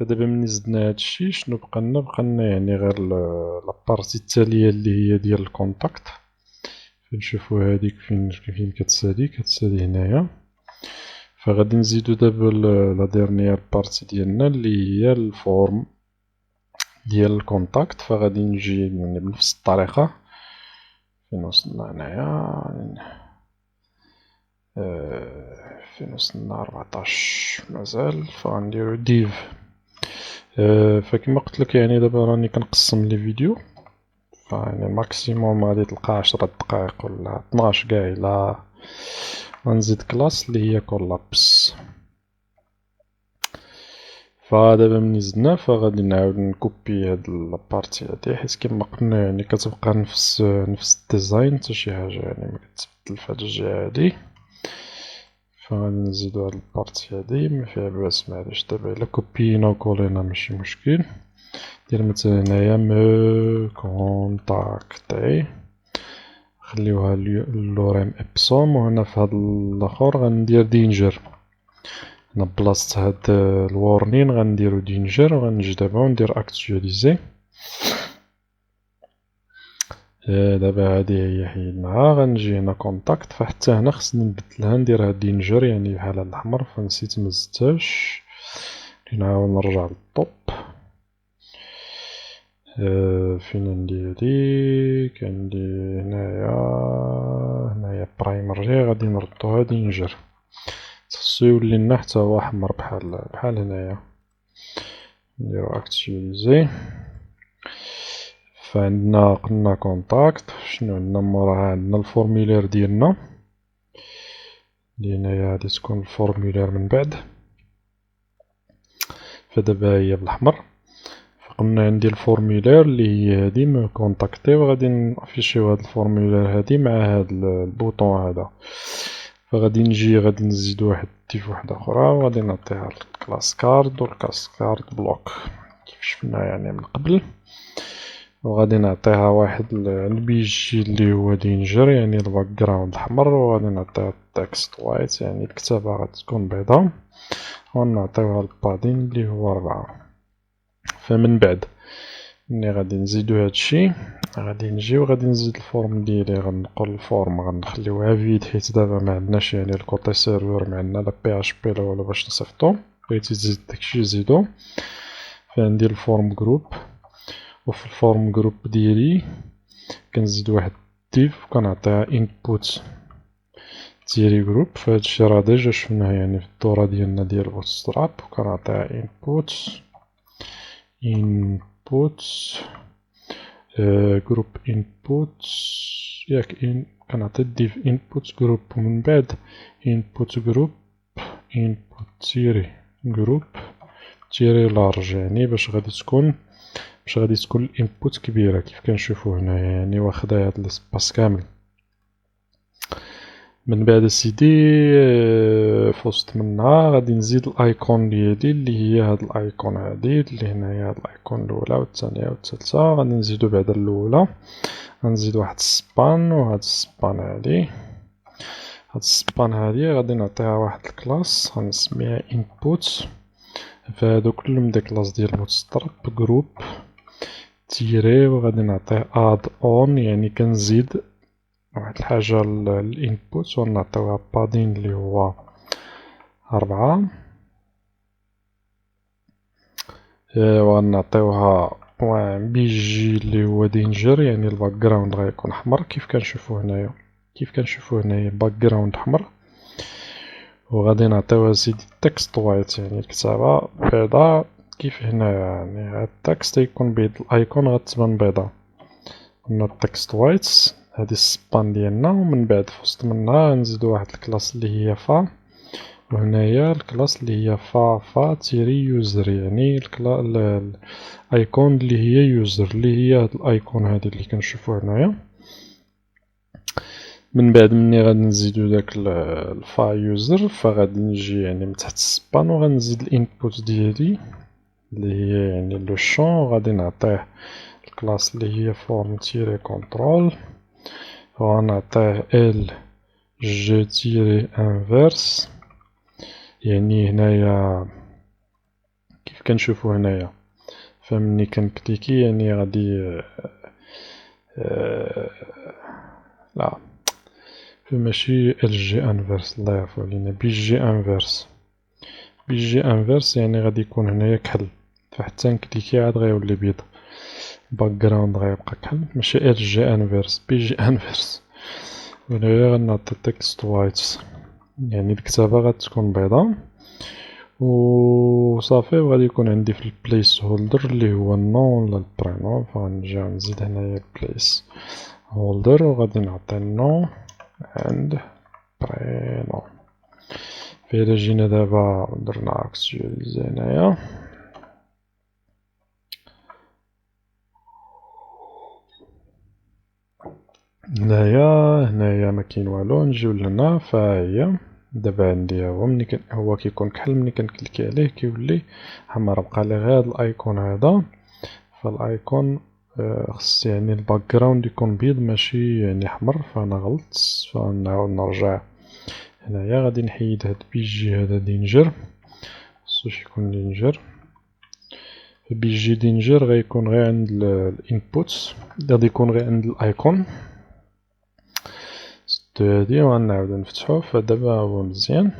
فدابا ملي زدنا هادشي شنو بقالنا يعني غير لابارتي التالية اللي هي ديال الكونتاكت. فنشوفو هاديك فين كتسالي هنايا. فغادي نزيدو دابا لا ديرنيير بارتي ديالنا اللي هي الفورم ديال الكونتاكت. فغادي نجي بنفس الطريقة فين وصلنا هنايا. فين وصلنا 14 مازال. فغنديرو ديف. فكما قلتلك يعني دابا راني كنقسم لي فيديو. فيعني ماكسيموم غادي تلقى 10 دقائق ولا 12 كاع إلا غنزيد كلاس اللي هي كولابس. فدابا ملي زدنا فغادي نعاود نكوبي هاد لابارتي هادي حيت كما قلنا يعني كتبقى نفس الديزاين حتى شي حاجة يعني مكتبدل فهاد الجهة هادي. فغادي نزيدو هاد البارتي هادي مفيها باس معليش. دابا إلا كوبينا و كولينا ماشي مشكل. ندير مثلا هنايا مو كونتاكتي نخليوها لوريم إبسوم. وهنا في هاد الآخر غندير دينجر. هنا بلاصة هاد الورنين غنديرو دينجر. وغنجي دابا وندير أكتواليزي. دابا هادي هي حيدناها. غنجي هنا كونتاكت. فحتى هنا خصني نبدلها نديرها دينجر يعني بحال هاد الأحمر. فنسيت مزدتهاش. نعاود نرجع للطوب. فين عندي هادي كندي هنايا برايمري غادي نردوها دينجر. خصو يولي لنا حتى هو أحمر بحال هنايا. نديرو أكتواليزي. فعندنا قلنا كونتاكت. شنو عندنا موراها؟ عندنا الفورمولير ديالنا اللي هنايا غادي تكون الفورمولير من بعد. فدابا هي بالأحمر. فقلنا عندي الفورمولير اللي هي هادي مو كونتاكتي. وغادي نافيشيو هاد الفورمولير هادي مع هاد البوطون هذا. فغادي نجي غادي نزيدو واحد ديف وحدة أخرى. وغادي نعطيها الكلاس كارد والكلاس كارد بلوك كيف شفنا يعني من قبل. وغادي نعطيها واحد البيجي اللي هو دينجر يعني الباك جراوند أحمر. وغادي نعطيها تكست وايت يعني الكتابة غتكون بيضا. ونعطيوها البادين اللي هو 4. فمن بعد ملي غادي نزيدو هادشي غادي نجي وغادي نزيد الفورم ديالي. غنقول الفورم غنخليوها فيد حيت دابا معندناش يعني الكوطي سيرفور معندنا لا بي اش بي لا والو باش نصيفطو. بغيتي تزيد داكشي زيدو. فعندي الفورم جروب. وفي الفورم جروب ديالي كنزيد واحد ديف وكنعطيها input تيري جروب. فهادشي راه ديجا شفناه يعني في الدورة ديالنا ديال بوتستراب. وكنعطيها input جروب input ياك كنعطي ديف input جروب. ومن بعد input جروب input تيري جروب تيري لارج يعني باش غادي تكون الانبوت كبيرة كيف كنشوفو هنايا يعني واخدة هاد الاسباس كامل. من بعد سيدي فوسط منها غادي نزيد الايكون ديالي اللي هي هاد الايكون هادي اللي هنايا. هاد الايكون الاولى والثانية والثالثة غادي نزيدو بعد الاولى. غنزيد واحد السبان. وهاد السبان هادي غادي نعطيها واحد الكلاس غنسميها input. فهادو كلهم دي كلاس ديال بوتستراب جروب تيري. وغادي نعطيه اد اون يعني كنزيد واحد الحاجة للانبوت. ونعطيوها بادين اللي هو 4. وغنعطيوها بوان بي جي اللي هو دينجر يعني الباك جراوند غيكون احمر كيف كنشوفو هنايا باك جراوند احمر. وغادي نعطيوها سيدي تكست وايت يعني الكتابة بيضا كيف هنايا يعني هاد التكست يكون بيض. الايكون غتبان بيضا. قلنا التكست وايت. هادي السبان ديالنا. ومن بعد فوسط منها نزيدو واحد الكلاس اللي هي فا. وهنايا الكلاس اللي هي فا تيري يوزر يعني الايكون اللي هي يوزر اللي هي هاد الايكون هادي اللي كنشوفو هنايا. من بعد مني غادي نزيدو داك الفا يوزر. فغادي نجي يعني من تحت السبان وغنزيد الانبوت ديالي اللي هي يعني لو شون. وغادي نعطيه الكلاس اللي هي فورم تيري كونترول. وغنعطيه ال جي تيري انفيرس يعني هنايا كيف كنشوفو هنايا. فملي كنكليكي يعني غادي لا ماشي ال جي انفيرس، الله يعفو علينا، بي جي انفيرس. بي جي انفيرس يعني غادي يكون هنايا كحل، فحتى نكليكي عاد غيولي بيض، باك جراوند غيبقى كحل، ماشي ال جي انفيرس، بي جي انفيرس. وهنايا غنعطي تكست وايت، يعني الكتابة غتكون بيضا وصافي. وغادي يكون عندي في البليس هولدر اللي هو النون ولا البرينون، فغنجي نزيد هنايا البليس هولدر وغادي نعطي النون عند برينون. فإلا جينا دابا درنا اكسيواليزي هنايا، هنايا مكاين والو، نجيو لهنا فهي دابا عندي هو كيكون كحل، ملي كنكليكي عليه كيولي حمر، بقى لي غير هاد الايكون هذا. فالايكون خص يعني الباك جراوند يكون بيض ماشي يعني احمر، فانا غلطت، فنعاود نرجع هنايا. غادي نحيد هاد بيجي هذا دينجر، خصوش يكون دينجر. بيجي دينجر غيكون غير عند الانبوت، غادي يكون غير عند الايكون. سدو هادي وغنعاودو نفتحو، فدابا هو مزيان.